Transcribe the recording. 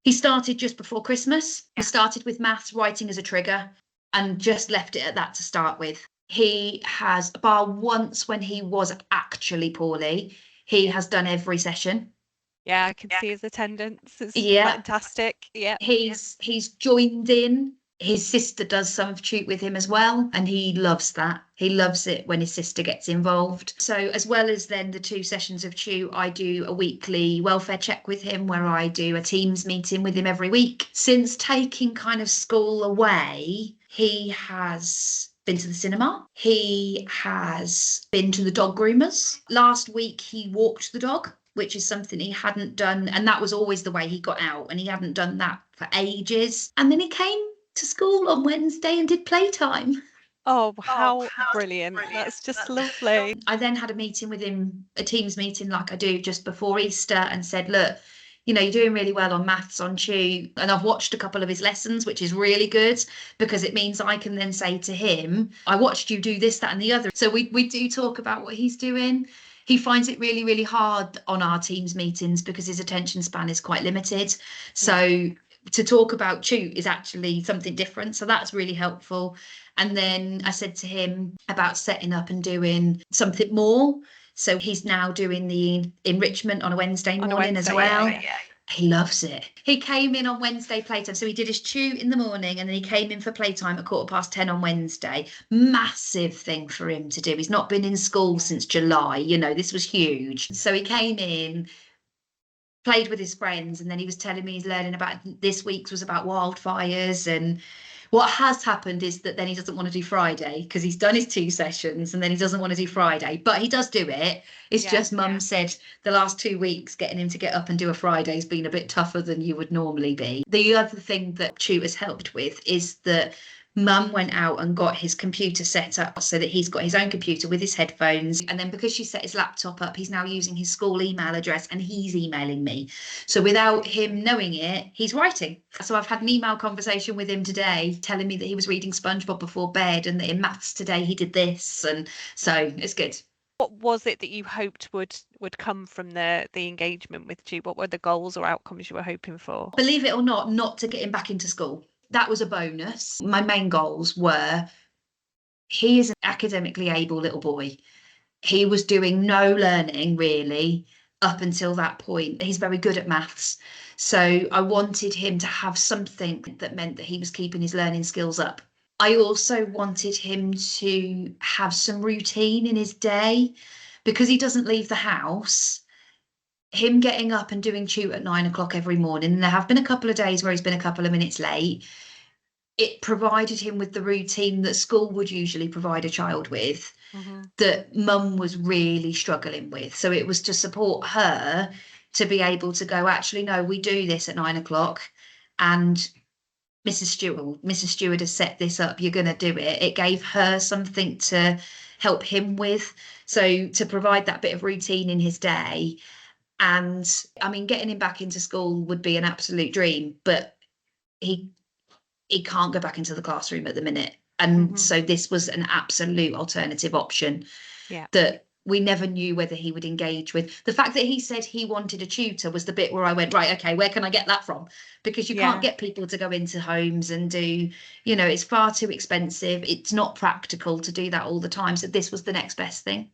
He started just before Christmas. He started with maths, writing as a trigger, and just left it at that to start with. He has, bar once when he was actually poorly, he has done every session. Yeah, I can see his attendance. It's Yeah. fantastic. Yeah. He's joined in. His sister does some of Tute with him as well, and he loves that. He loves it when his sister gets involved. So as well as then the 2 sessions of Tute, I do a weekly welfare check with him where I do a Teams meeting with him every week. Since taking kind of school away, he has been to the cinema. He has been to the dog groomers. Last week he walked the dog, which is something he hadn't done. And that was always the way he got out. And he hadn't done that for ages. And then he came to school on Wednesday and did playtime. Oh, how brilliant. That's just lovely. I then had a meeting with him, a Teams meeting like I do just before Easter, and said, look, you know, you're doing really well on maths on Tute. And I've watched a couple of his lessons, which is really good because it means I can then say to him, I watched you do this, that, and the other. So we do talk about what he's doing. He finds it really, really hard on our Teams meetings because his attention span is quite limited. So to talk about Tute is actually something different. So that's really helpful. And then I said to him about setting up and doing something more. So he's now doing the enrichment on a Wednesday morning as well. Yeah. He loves it. He came in on Wednesday playtime. So he did his Tute in the morning and then he came in for playtime at 10:15 on Wednesday. Massive thing for him to do. He's not been in school since July. You know, this was huge. So he came in, played with his friends, and then he was telling me he's learning about this week's was about wildfires. And what has happened is that then he doesn't want to do Friday because he's done his 2 sessions and then he doesn't want to do Friday, but he does do it. It's just mum said the last 2 weeks getting him to get up and do a Friday has been a bit tougher than you would normally be. The other thing that Tute has helped with is that mum went out and got his computer set up so that he's got his own computer with his headphones. And then because she set his laptop up, he's now using his school email address and he's emailing me. So without him knowing it, he's writing. So I've had an email conversation with him today telling me that he was reading SpongeBob before bed and that in maths today he did this. And so it's good. What was it that you hoped would come from the engagement with Tute? What were the goals or outcomes you were hoping for? Believe it or not to get him back into school. That was a bonus. My main goals were, he is an academically able little boy. He was doing no learning really up until that point. He's very good at maths. So I wanted him to have something that meant that he was keeping his learning skills up. I also wanted him to have some routine in his day because he doesn't leave the house. Him getting up and doing Tute at 9 o'clock every morning, and there have been a couple of days where he's been a couple of minutes late, it provided him with the routine that school would usually provide a child with, that mum was really struggling with. So it was to support her to be able to go, actually, no, we do this at 9 o'clock and Mrs. Stewart has set this up, you're going to do it. It gave her something to help him with. So to provide that bit of routine in his day. And I mean, getting him back into school would be an absolute dream, but he can't go back into the classroom at the minute. And so this was an absolute alternative option that we never knew whether he would engage with. The fact that he said he wanted a tutor was the bit where I went, right, okay, where can I get that from? Because you can't get people to go into homes and do, you know, it's far too expensive. It's not practical to do that all the time. So this was the next best thing.